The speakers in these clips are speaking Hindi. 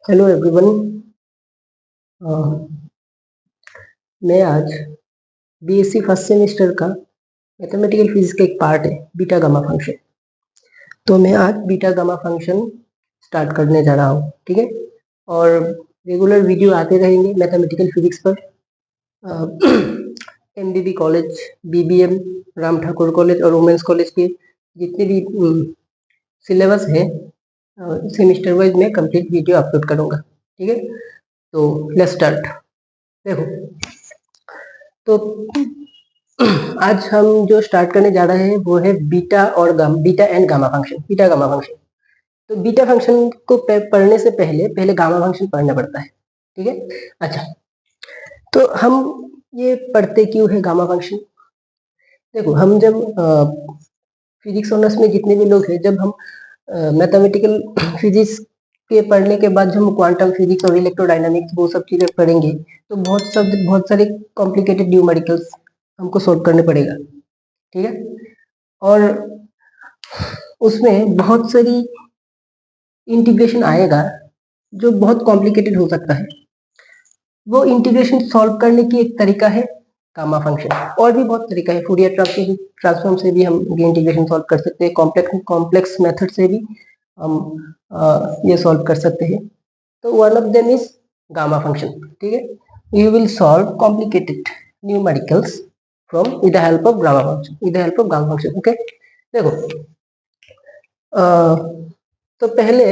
Hello everyone. मैं आज बीएससी फर्स्ट सेमेस्टर का मैथमेटिकल फिजिक्स का एक पार्ट है बीटा गामा फंक्शन। तो मैं आज बीटा गामा फंक्शन स्टार्ट करने जा रहा हूँ, ठीक है। और रेगुलर वीडियो आते रहेंगे मैथमेटिकल फिजिक्स पर। MBB college, BBM, Ram Thakur college और वुमेंस कॉलेज के जितने भी सिलेबस है सेमेस्टर वाइज मैं कंप्लीट वीडियो अपलोड करूँगा, ठीक है। तो लेट्स स्टार्ट। देखो, तो आज हम जो स्टार्ट करने जा रहे हैं वो है beta and gamma function, beta gamma function. तो बीटा फंक्शन को पढ़ने से पहले गामा फंक्शन पढ़ना पड़ता है, ठीक है। अच्छा, तो हम ये पढ़ते क्यों है गामा फंक्शन? देखो, हम जब फिजिक्स ऑनर्स में जितने भी लोग हैं, जब हम मैथमेटिकल फिजिक्स के पढ़ने के बाद जब हम क्वांटम फिजिक्स और इलेक्ट्रोडायनामिक्स वो सब चीजें पढ़ेंगे तो बहुत सारे कॉम्प्लिकेटेड न्यूमेरिकल्स हमको सॉल्व करने पड़ेगा, ठीक है। और उसमें बहुत सारी इंटीग्रेशन आएगा जो बहुत कॉम्प्लिकेटेड हो सकता है। वो इंटीग्रेशन सॉल्व करने की एक तरीका है गामा फंक्शन। और भी बहुत तरीका है, फूरियर ट्रांसफॉर्म से भी हम ये इंटीग्रेशन सॉल्व कर सकते हैं, कॉम्प्लेक्स मेथड से भी हम ये सॉल्व कर सकते हैं। तो one of them is gamma function, ठीक है। You will solve complicated numericals from with the help of gamma function, okay. देखो, तो पहले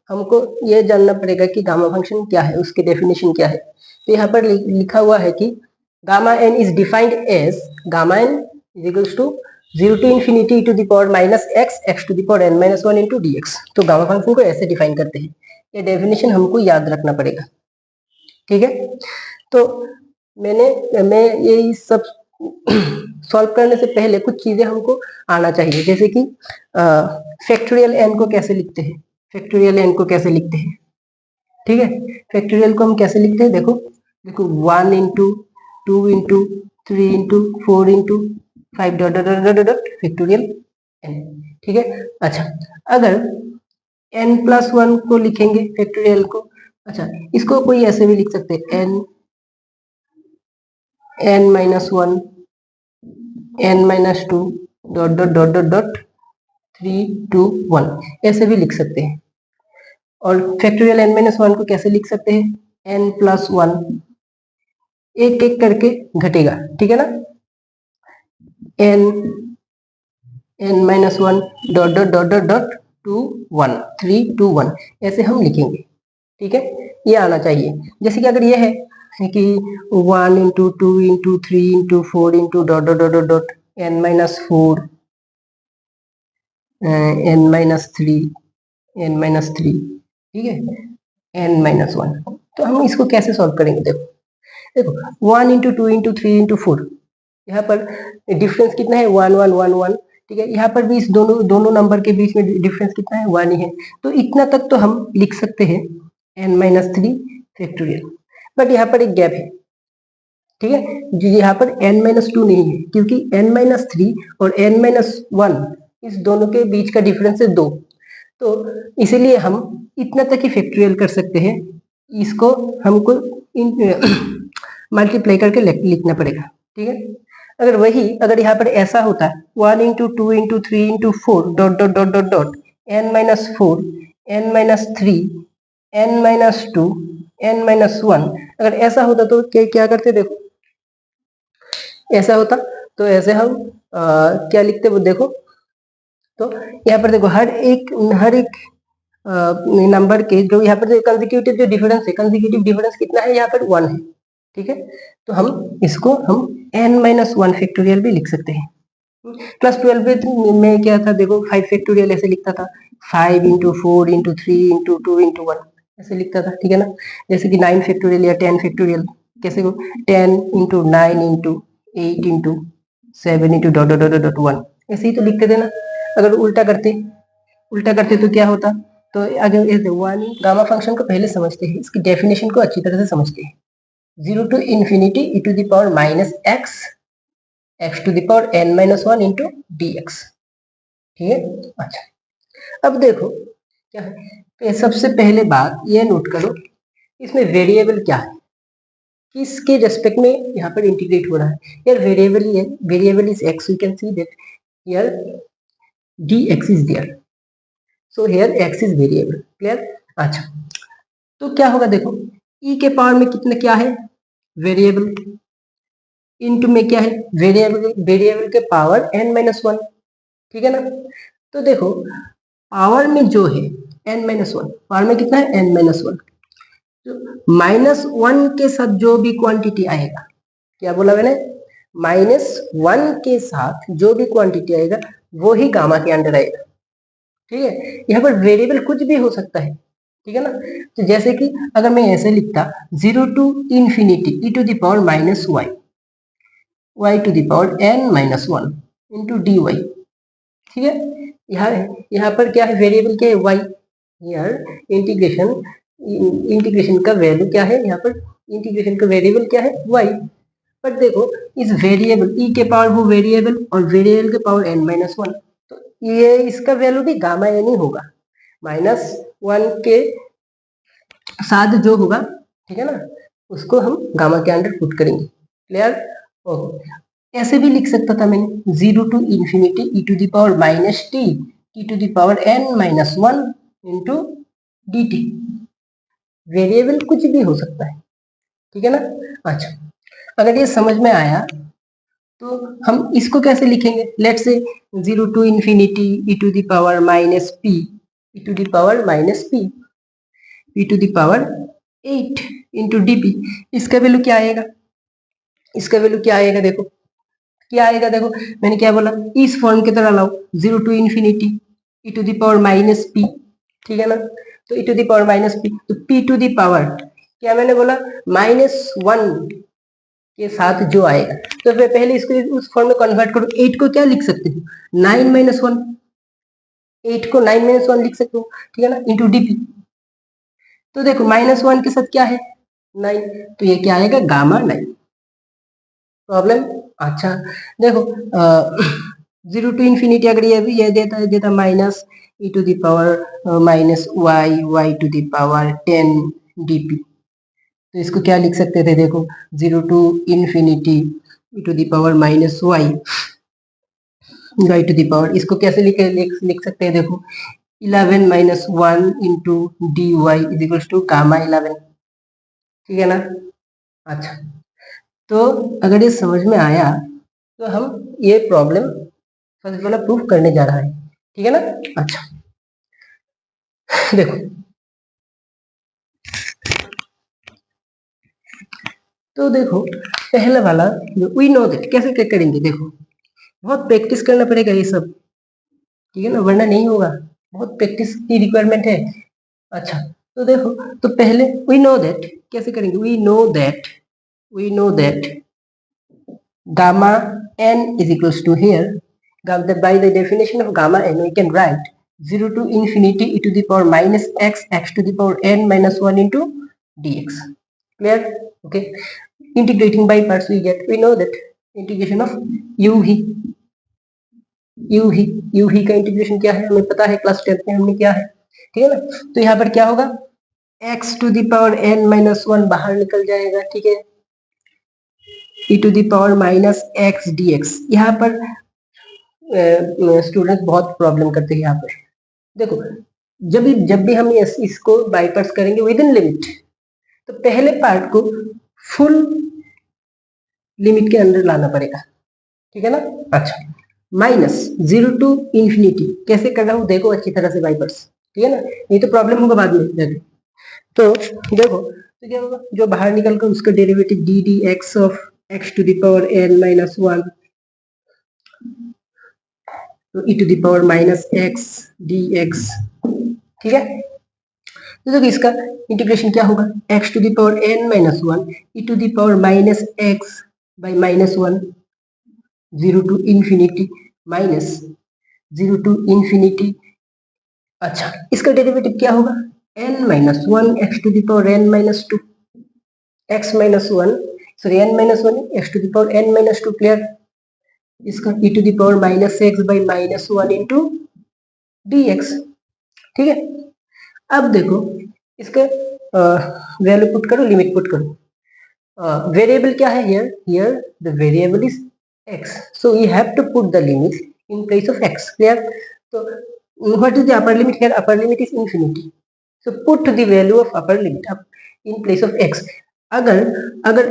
हमको ये जानना पड़ेगा कि गामा फंक्शन क्या है, उसकी डेफिनेशन क्या है। तो यहाँ पर लिखा हुआ है कि gamma N is defined as gamma N is equals to 0 to infinity e to the power minus x to the power n minus 1 into dx। तो गामा फंक्शन को ऐसे डिफाइन करते हैं। ये डेफिनेशन हमको याद रखना पड़ेगा, ठीक है। तो मैं ये सब सॉल्व करने से पहले कुछ चीजें हमको आना चाहिए, जैसे कि फैक्टोरियल एन को कैसे लिखते हैं, ठीक है। फैक्टोरियल को हम कैसे लिखते हैं, देखो 1 into 2 into 3 into 4 into 5 dot dot dot dot factorial N, ठीक है। अच्छा, अगर n+1 को लिखेंगे फैक्टोरियल को, अच्छा इसको कोई ऐसे भी लिख सकते हैं, n-1 n-2 dot dot dot dot dot 3 2 1 ऐसे भी लिख सकते हैं। और फैक्टोरियल n-1 को कैसे लिख सकते हैं, n+1 एक एक करके घटेगा, ठीक है ना। n-1 dot dot dot dot dot 2 1 3 2 1 ऐसे हम लिखेंगे, ठीक है। ये आना चाहिए। जैसे कि अगर ये है कि 1 into 2 into 3 into 4 into dot dot dot dot n-4 n-3 n-3, ठीक है, n-1। तो हम इसको कैसे सॉल्व करेंगे, देखो 1 इंटू 2 इंटू 3 इंटू 4, यहाँ पर डिफरेंस कितना है, 1 1 1 1, ठीक है। यहाँ पर भी इस दोनों नंबर के बीच में डिफरेंस कितना है, 1 ही है। तो इतना तक तो हम लिख सकते हैं n-3 फैक्टोरियल। बट यहाँ पर एक गैप है, ठीक है, जो यहाँ पर n-2 नहीं है, क्योंकि n-3 और n-1 इस दोनों के बीच का डिफरेंस है 2। तो इसीलिए हम इतना तक ही फैक्टोरियल कर सकते हैं, इसको हमको मल्टीप्लाई करके लिखना पड़ेगा, ठीक है। अगर यहाँ पर ऐसा होता 1 into 2 into 3 into 4 dot dot dot dot dot n-4 n-3 n-2 n-1, अगर ऐसा होता तो क्या करते, देखो ऐसा होता तो ऐसे हम क्या लिखते वो देखो। तो यहाँ पर देखो हर एक नंबर के जो यहाँ पर कंसेक्यूटिव जो डिफरेंस है, कंसेक्यूटिव डिफरेंस कितना है, यहाँ पर 1 है, ठीक है। तो हम इसको हम n-1 फैक्टोरियल भी लिख सकते हैं। +12 में क्या था, देखो 5 फैक्टोरियल ऐसे लिखता था, 5 इंटू 4 इंटू 3 इंटू 2 इंटू 1 ऐसे लिखता था, ठीक है ना। जैसे कि 9 फैक्टोरियल या 10 फैक्टोरियल कैसे को 10 into 9 into 8 into 7 into dot dot dot dot 1 ऐसे ही तो लिखते थे ना। अगर उल्टा करते तो क्या होता, तो अगर इस गामा फंक्शन को पहले समझते हैं, इसकी डेफिनेशन को अच्छी तरह से समझते हैं। 0 to infinity e to the power minus x to the power n-1 into dx, ठीक है। अच्छा, अब देखो क्या है, तो सबसे पहले बात ये नोट करो, इसमें वेरिएबल क्या है, किसके रेस्पेक्ट में यहाँ पर इंटीग्रेट हो रहा है। यार वेरिएबल ही है, variable is x, you can see that here dx is there, so here x is variable. Clear? अच्छा, तो क्या होगा देखो, e के पावर में कितना क्या है, वेरिएबल, इनटू में क्या है, वेरिएबल, वेरिएबल के पावर n-1, ठीक है ना। तो देखो पावर में जो है n-1, पावर में कितना है n-1, तो -1 के साथ जो भी क्वांटिटी आएगा, क्या बोला मैंने, -1 के साथ जो भी क्वांटिटी आएगा वो ही गामा के अंडर आएगा। ठीक है, यहाँ पर वेरिएबल कुछ भी हो सकता है, ठीक है ना। तो जैसे कि अगर मैं ऐसे लिखता 0 to infinity e to the power -y, y to the power n-1 into dy, ठीक है। यहाँ पर क्या है, वेरिएबल क्या है, y, यार इंटीग्रेशन का वैल्यू क्या है, यहाँ पर इंटीग्रेशन का वेरिएबल क्या है, y। पर देखो इस वेरिएबल e के पावर वो वेरिएबल और वेरिएबल के पावर n-1, तो ये इसका वैल्यू भी गामा n ही होगा, -1 के साथ जो होगा, ठीक है ना, उसको हम गामा के अंडर पुट करेंगे। क्लियर? ओके, ऐसे भी लिख सकता था मैंने 0 to infinity e to the power -t e to the power n-1 into dt, variable कुछ भी हो सकता है, ठीक है ना। अच्छा, अगर ये समझ में आया तो हम इसको कैसे लिखेंगे, let's say 0 to infinity e to the power -p e to the power -p e to the power 8 into dp, इसका वैल्यू क्या आएगा, इसका वैल्यू क्या आएगा, देखो क्या आएगा, देखो मैंने क्या बोला, इस फॉर्म की तरह लाओ 0 to infinity e to the power -p, ठीक है ना। तो e to the power -p, तो p to the power क्या मैंने बोला, -1 के साथ जो आएगा, तो फिर पहले इसको उस फॉर्म में कन्वर्ट करो। 8 को क्या लिख सकते हो, 9-1, 8 को 9-1 लिख सकते हो, ठीक है ना, इंटू डीपी। तो देखो -1 के साथ क्या है, 9, तो ये क्या आएगा, गामा 9। प्रॉब्लम? अच्छा देखो 0 to infinity अगर ये देता -e to the power -y to the power 10 dp, तो इसको क्या लिख सकते थे, देखो 0 to infinity e to the power -y to the power, इसको कैसे लिख सकते हैं, देखो 11-1 into dy is equals to gamma 11, ठीक है ना। अच्छा, तो अगर ये समझ में आया तो हम ये प्रॉब्लम फर्स्ट वाला प्रूफ करने जा रहा है, ठीक है ना। अच्छा देखो, तो देखो पहला वाला वी नो दैट, कैसे क्या करेंगे, देखो बहुत प्रैक्टिस करना पड़ेगा ये सब, ठीक है ना, वरना नहीं होगा, बहुत प्रैक्टिस की रिक्वायरमेंट है। अच्छा, तो देखो, तो पहले वी नो दैट, कैसे करेंगे, we know that gamma n is equals to here, by the definition of gamma n we can write 0 to infinity e to the power -x to the power n-1 into dx. Clear? Okay, integrating by parts we know that integration of u ही का इंटीग्रेशन क्या है, हमें पता है, क्लास 10 में हमने क्या है, ठीक है ना। तो यहाँ पर क्या होगा, x to the power n-1 बाहर निकल जाएगा, ठीक है, e to the power -x dx। यहाँ पर स्टूडेंट बहुत प्रॉब्लम करते हैं, यहाँ पर देखो जब भी हम इसको बाई पार्ट्स करेंगे विद इन लिमिट, तो पहले पार्ट को फुल लिमिट के अंदर लाना पड़ेगा, ठीक है ना। अच्छा, -0 to infinity कैसे कर रहा हूँ, देखो अच्छी तरह से बाई पार्ट्स, ठीक है ना, ये तो प्रॉब्लम होगा बाद में। तो देखो, तो क्या होगा, जो बाहर निकल कर उसका derivative D D x of x to the power n-1, तो e to the power -x dx, ठीक है। तो देखो इसका इंटीग्रेशन क्या होगा, x to the power n-1 e to the power -x by -1, 0 to infinity -0 to infinity। अच्छा, इसका डेरिवेटिव क्या होगा, n-1 x to the power n-2, n-1 x to the power n-2, clear. इसका e to the power -x by -1 into dx, ठीक है। अब देखो इसके वैल्यू पुट करो, लिमिट पुट करो। वेरिएबल क्या है here? Here the variable is x, so we have to put the limit in place of x. Clear? So what is the upper limit here? Upper limit is infinity, so put the value of upper limit up in place of x. अगर अगर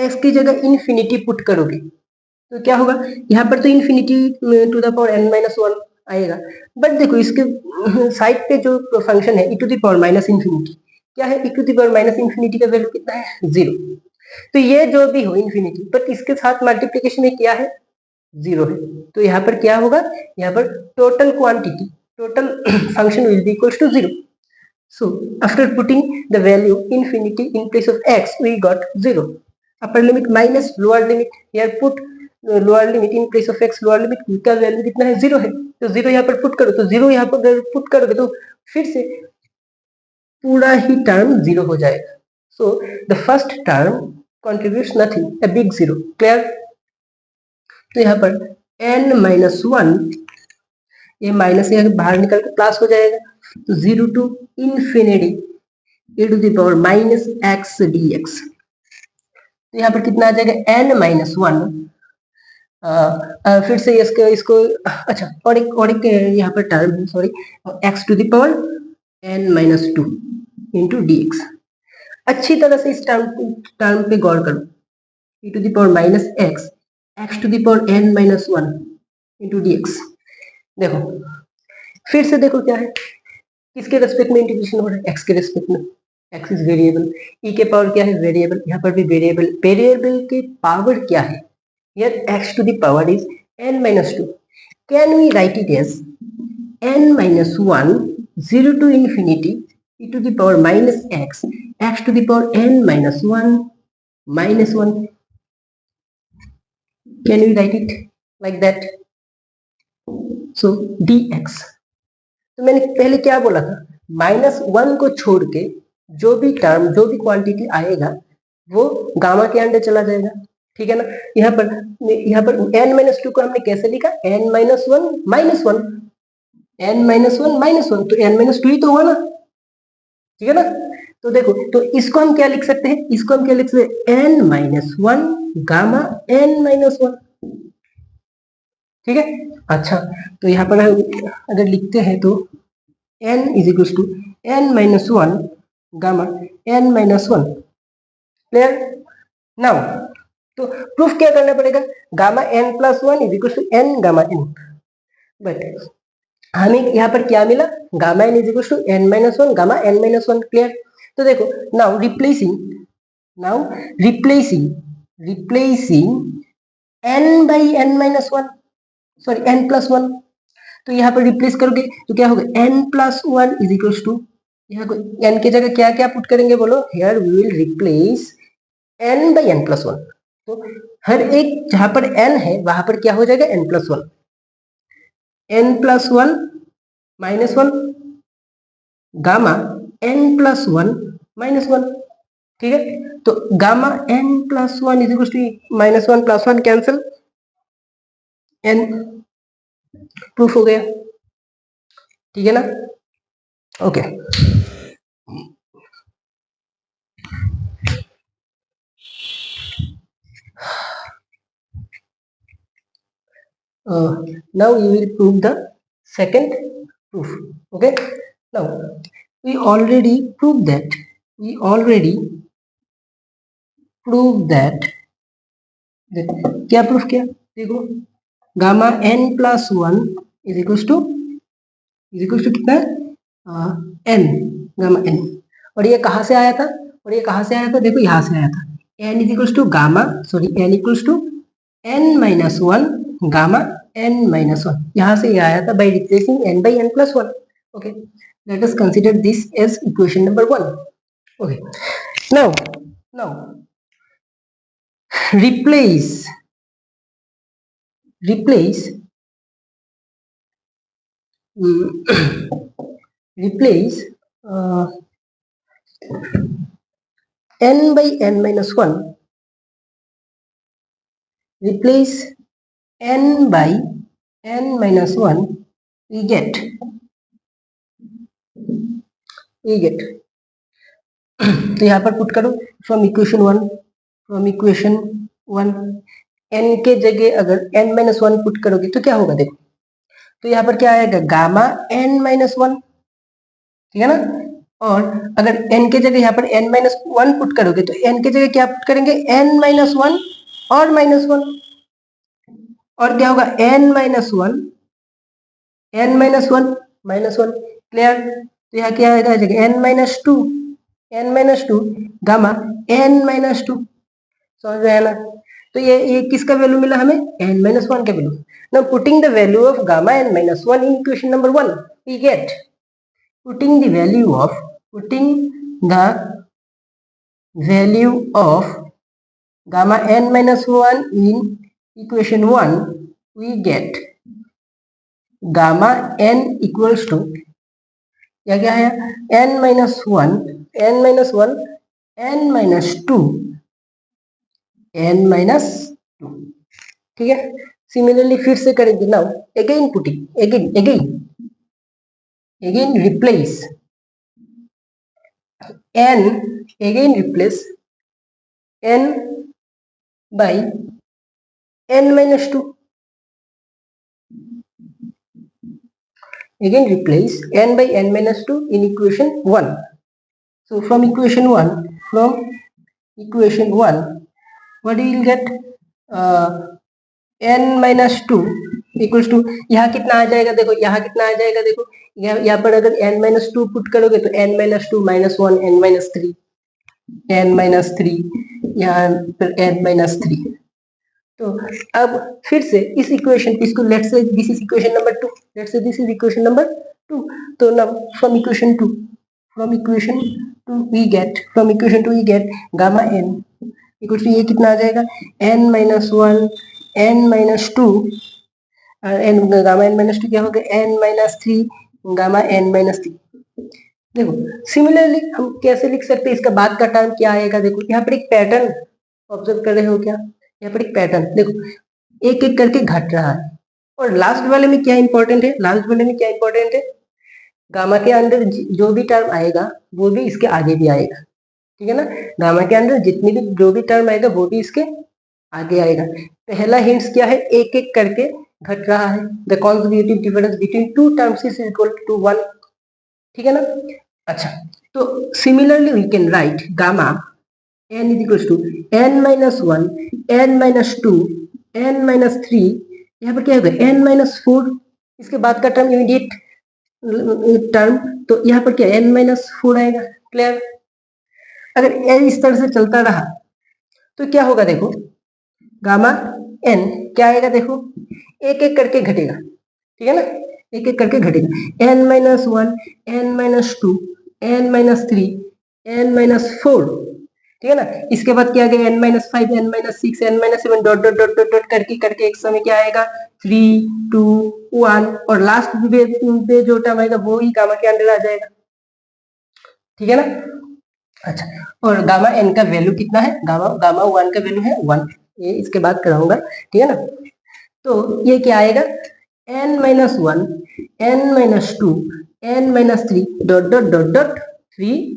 x की जगह infinity पुट करोगे तो क्या होगा? यहाँ पर तो infinity to the power n minus 1 आएगा, बट देखो इसके साइड पे जो फंक्शन है e to the power minus infinity, क्या है? e to the power minus infinity का वैल्यू कितना है? 0। तो ये जो भी हो इन्फिनिटी, बट इसके साथ मल्टीप्लीकेशन में क्या है? 0 है। तो यहाँ पर क्या होगा? यहाँ पर total quantity, total function will be equals to 0। So after putting the value infinity in place of x, we got 0. Upper limit minus lower limit, here put lower limit in place of x, lower limit का वैल्यू कितना है? 0 है। तो 0 यहाँ पर पुट करो, तो 0 यहाँ पर पुट करोगे तो फिर से पूरा ही टर्म 0 हो जाएगा। So the first term contributes nothing, a big 0. Clear? तो यहाँ पर n minus 1, ये माइनस यहाँ बाहर निकल के प्लस हो जाएगा, तो 0 to infinity e to the power minus x dx। तो यहाँ पर कितना आ जाएगा? n minus 1, फिर से इसको अच्छा और एक यहाँ पर टर्म है, sorry, x to the power n minus 2 into dx। अच्छी तरह से इस टर्म पे गौर करो, e to the power minus x, x to the power n minus 1 into dx। देखो फिर से देखो क्या है, किसके रेस्पेक्ट में इंटीग्रेशन हो रहा है? x के रेस्पेक्ट में। x इज वेरिएबल, e के पावर क्या है? वेरिएबल, यहाँ पर भी वेरिएबल। वेरिएबल के पावर क्या है? here x to the power is n minus 2. Can we write it as n minus 1 0 to infinity e to the power minus x, x to the power n minus 1 minus 1? Can we write it like that? So dx, तो मैंने पहले क्या बोला था? -1 को छोड़ के जो भी टर्म, जो भी क्वांटिटी आएगा वो गामा के अंडर चला जाएगा, ठीक है ना? यहाँ पर n minus 2 को हमने कैसे लिखा? n minus 1 minus 1, n minus 1 minus 1, तो n minus 2 ही तो हुआ ना, ठीक है ना? तो देखो, तो इसको हम क्या लिख सकते हैं? इसको हम क्या लिख सकते हैं? n minus 1 gamma n minus 1, ठीक है? अच्छा, तो यहाँ पर अगर लिखते हैं तो n is equals to n minus 1 gamma n minus 1। Clear? Now तो प्रूफ क्या करना पड़ेगा? Gamma n plus 1 is equal to n gamma n, but हमें यहाँ पर क्या मिला? Gamma n is equal to n minus 1 gamma n minus 1। Clear? तो देखो, now replacing n by n minus 1, sorry n plus 1, तो यहाँ पर रिप्लेस करोगे तो क्या होगा? n plus 1 is equal to, यहाँ n की जगह क्या क्या पुट करेंगे बोलो? Here we will replace n by n plus 1। तो हर एक जहां पर n है वहां पर क्या हो जाएगा? n plus 1, n plus 1 minus 1 gamma n plus 1 minus 1, ठीक है? तो gamma n plus 1 is equal to minus 1 plus 1 cancel, n proof हो गया, ठीक है ना? Okay, now you will prove the second proof. Okay, now we already proved that क्या प्रूफ किया? देखो, gamma n plus 1 is equal to कितना? n गामा n, और ये कहाँ से आया था? देखो यहाँ से आया था, n is equal to gamma, sorry n equal to n minus 1 gamma n minus 1, यहाँ से ये आया था by replacing n by n plus 1। Okay, let us consider this as equation number 1। Okay, now replace n by n minus 1, replace n by n minus 1, we get we get तो यहाँ पर पुट करो फ्रॉम इक्वेशन वन एन के जगह अगर n माइनस वन पुट करोगे तो क्या होगा देखो, तो यहाँ पर क्या आएगा गामा n माइनस वन, ठीक है ना। और अगर n के जगह यहाँ पर n माइनस वन पुट करोगे तो n के जगह क्या पुट करेंगे n माइनस वन और माइनस वन, और क्या होगा n minus one minus one clear. तो यहाँ क्या आएगा n minus two gamma n minus to, समझ में आया ना। तो ये किसका वैल्यू मिला हमें n माइनस वन का value. Now putting the value of gamma n minus one in equation number one we get putting the value of gamma n minus 1 in equation 1 we get gamma n equals to क्या है n minus 1 n minus 1 n minus 2 n minus 2, ठीक है। सिमिलरली फिर से करेंगे now again putting again replace n by n minus 2, again replace n by n minus 2 in equation 1. So from equation 1 what we will get n minus 2 equals to यहाँ कितना आ जाएगा देखो, यहाँ पर अगर n माइनस टू पुट करोगे तो n minus to minus one n minus three यहाँ पर n माइनस थ्री। तो अब फिर से इस इक्वेशन इसको let's say this is equation number two, तो now from equation two we get gamma n equal to ये कितना आ जाएगा n minus one n minus two gamma n minus two क्या हो गया n minus three gamma n minus three. देखो सिमिलरली हम कैसे लिख सकते हैं, इसका बाद का टर्म क्या आएगा। देखो यहाँ पर एक पैटर्न ऑब्जर्व कर रहे हो क्या, यहाँ पर एक पैटर्न देखो एक एक करके घट रहा है, और लास्ट वाले में क्या इंपॉर्टेंट है, गामा के अंदर जो भी टर्म आएगा वो भी इसके आगे भी आएगा, ठीक है ना। गामा के अंदर जितनी भी जो भी टर्म आएगा वो भी इसके आगे आएगा। पहला हिंट्स क्या है, एक एक करके घट रहा है। The conjugative difference between two terms is equal to one, ठीक है ना। अच्छा, तो similarly we can write gamma n is equal to n minus one n minus two n minus three, यहाँ पर क्या होगा n माइनस फोर, इसके बाद का टर्म इमीडिएट टर्म, तो यहाँ पर क्या n माइनस फोर आएगा। क्लियर। अगर n इस तरह से चलता रहा तो क्या होगा देखो, गामा n क्या आएगा देखो, एक एक करके घटेगा, ठीक है ना, एक एक करके घटेगा n minus one n minus two n minus three n minus four, ठीक है ना। इसके बाद क्या आ गया n minus five n minus six n minus seven dot dot dot dot dot करके एक समय क्या आएगा 3 2 1, और लास्ट पे जो टर्म आएगा वो ही गामा के अंदर आ जाएगा, ठीक है ना। अच्छा, और गामा n का वैल्यू कितना है, गामा वन का वैल्यू है वन, ये इसके बाद कराऊंगा, ठीक है ना। तो ये क्या आएगा n minus one n minus two n minus three dot dot dot dot three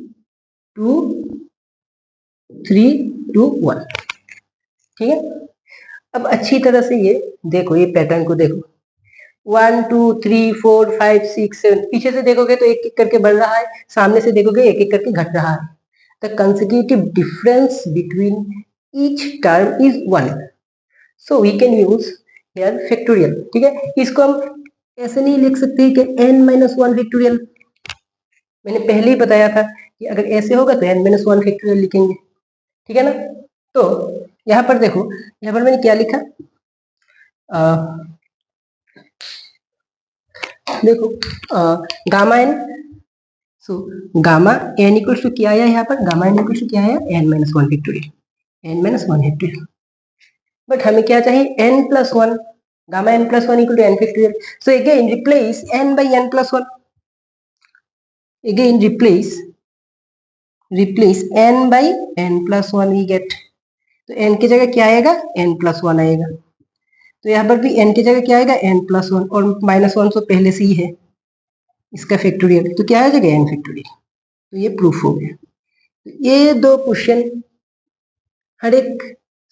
two one, ठीक है। अब अच्छी तरह से ये देखो, ये पैटर्न को देखो 1 2 3 4 5 6 7, पीछे से देखोगे तो एक एक करके बढ़ रहा है, सामने से देखोगे एक एक करके घट रहा है। The consecutive difference between each term is one, so we can use here factorial, ठीक है। इसको हम ऐसे नहीं लिख सकते कि n माइनस वन फैक्टोरियल, मैंने पहले ही बताया था कि अगर ऐसे होगा तो n माइनस वन फैक्टोरियल लिखेंगे, ठीक है ना। तो यहाँ पर देखो, यहाँ पर मैंने क्या लिखा, देखो gamma n, so gamma n equals to क्या आया यहाँ पर, गामा n इक्वल्स टू क्या आया n minus one factorial, but हमें क्या चाहिए n plus one, gamma n plus one equal to n factorial. So again replace n by n plus one, again replace n by n plus one we get, तो n की जगह क्या आएगा n plus वन आएगा, तो यहाँ पर भी n की जगह क्या आएगा n plus वन, और माइनस वन तो पहले से ही है इसका फैक्टोरियल, तो क्या आ जाएगा n फैक्टोरियल। तो ये प्रूफ हो गया। तो ये 2 क्वेश्चन हर एक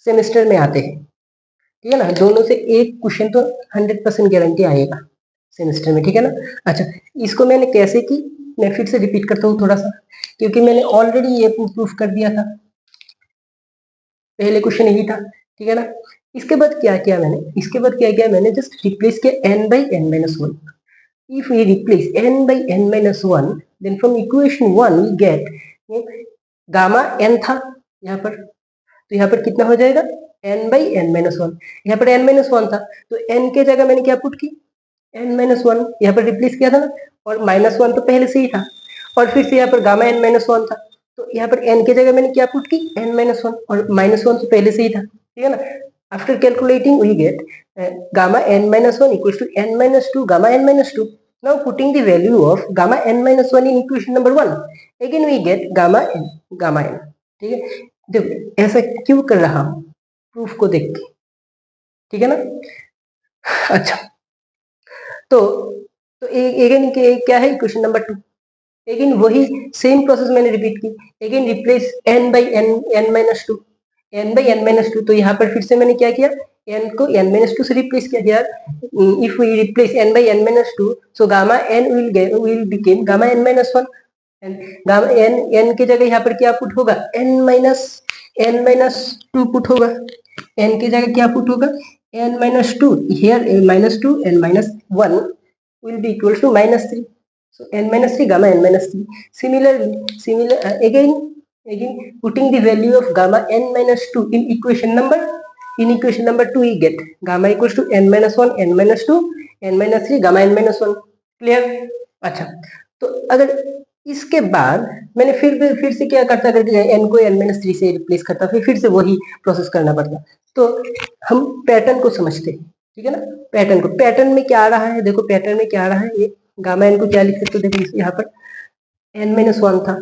सेमेस्टर में आते हैं, ठीक है ना। दोनों से एक क्वेश्चन तो 100% गारंटी आएगा सेमेस्टर में, ठीक है ना। अच्छा, इसको मैंने कैसे की, मैं फिर से रिपीट करता हूँ थोड़ा सा, क्योंकि मैंने ऑलरेडी ये प्रूफ कर दिया था, पहले क्वेश्चन यही था, ठीक है ना। इसके बाद क्या किया मैंने, जस्ट रिप्लेस किया n by n minus 1. If we replace n by n minus 1, then from equation 1 we get gamma n था यहाँ पर, तो यहाँ पर कितना हो जाएगा n by n minus 1. यहाँ पर n minus 1 था, तो n के जगह मैंने क्या पुट की, n minus 1 यहाँ पर रिप्लेस किया था ना, और माइनस 1 तो पहले से ही था, और फिर से यहाँ पर गामा n minus 1 था, तो यहाँ पर n के जगह मैंने क्या पुट की, n minus 1, और माइनस 1 तो पहले से ही था, ठीक है ना। After calculating we get gamma n minus 1 equals to n minus 2 gamma n minus 2. Now putting the value of gamma n minus 1 in equation number 1, again we get gamma n, ठीक है। देखो ऐसा क्यों कर रहा हूं, प्रूफ को देख के, ठीक है ना। अच्छा, तो अगेन क्या है इक्वेशन नंबर 2, अगेन वही सेम प्रोसेस मैंने रिपीट की, again replace n by n minus 2, n by n minus 2, तो यहाँ पर फिर से मैंने क्या किया, n को n minus 2 से रिप्लेस किया गया। If we replace n by n minus 2, so gamma n will become gamma n minus 1, and gamma n की जगह यहाँ पर क्या पुट होगा, n minus 2 पुट होगा, n की जगह क्या पुट होगा, n minus 2, here minus 2 and minus 1 will be equals to minus 3, so n minus 3 gamma n minus 3. Similar again putting the value of gamma n minus 2 in equation number 2 we get gamma equals to n minus 1 n minus 2 n minus 3 gamma n minus 1. Clear. अच्छा, तो अगर इसके बाद मैंने फिर से क्या करता, n को n minus 3 से रिप्लेस करता, फिर से वही प्रोसेस करना पड़ता। तो हम पैटर्न को समझते हैं, ठीक है ना। पैटर्न में क्या आ रहा है, देखो पैटर्न में क्या आ रहा है, ये गामा n को क्या लिख सकते हो, देखो यहाँ पर n minus 1 था,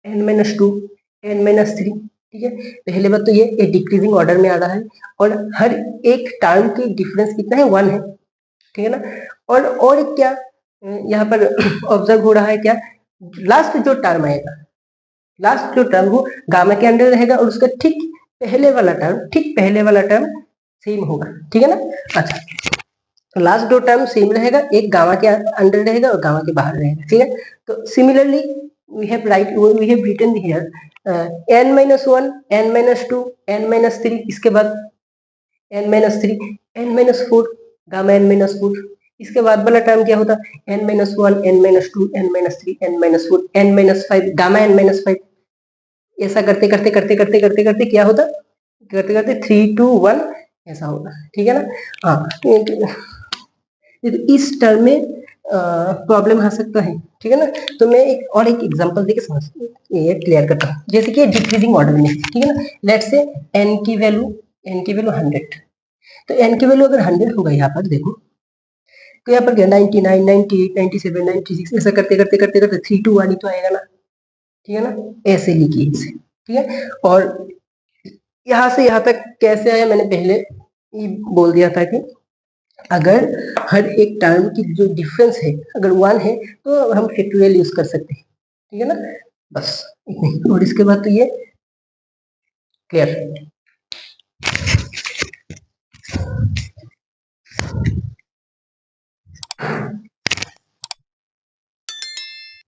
n minus 2 n minus 3, ठीक है। पहले बात तो ये डिक्रीजिंग ऑर्डर में आ रहा है, और हर एक टर्म की डिफरेंस कितना है, 1 है, ठीक है ना। और क्या यहाँ पर ऑब्जर्व हो रहा है, क्या लास्ट जो टर्म आएगा, वो गामा के अंडर रहेगा, और उसका ठीक पहले वाला टर्म सेम होगा, ठीक है ना। अच्छा, तो लास्ट दो टर्म सेम रहेगा, एक गामा के अंडर रहेगा और गामा के बाहर रहेगा, ठीक है। तो similarly we have written here n minus 1 n minus 2 n minus 3, इसके बाद n minus 3 n minus 4 gamma n minus 4, इसके बाद वाला टर्म क्या होता, n minus 1 n minus 2 n minus 3 n minus 4 n minus 5 gamma n minus 5। ऐसा करते करते क्या होता, 3 2 1 ऐसा होगा, ठीक है ना। हाँ, इस टर्म में प्रॉब्लम आ सकता है, ठीक है ना। तो मैं एक एग्जांपल देके समझ ये क्लियर करता हूँ, जैसे कि डिक्रीजिंग ऑर्डर में, ठीक है ना। लेट्स से n की वैल्यू 100, तो n की वैल्यू अगर 100 होगा यहाँ पर देखो, तो यहाँ पर 99 98 97 96 ऐसा करते 3 2 1 ही तो आएगा ना, ठीक है ना। ऐसे लिखिए इसे, ठीक है। और यहाँ से यहाँ तक कैसे आया, मैंने पहले ही बोल दिया था कि अगर हर एक टर्म की जो डिफरेंस है अगर 1 है तो हम फैक्टोरियल यूज कर सकते हैं, ठीक है ना। बस इतना ही, और इसके बाद तो ये क्लियर।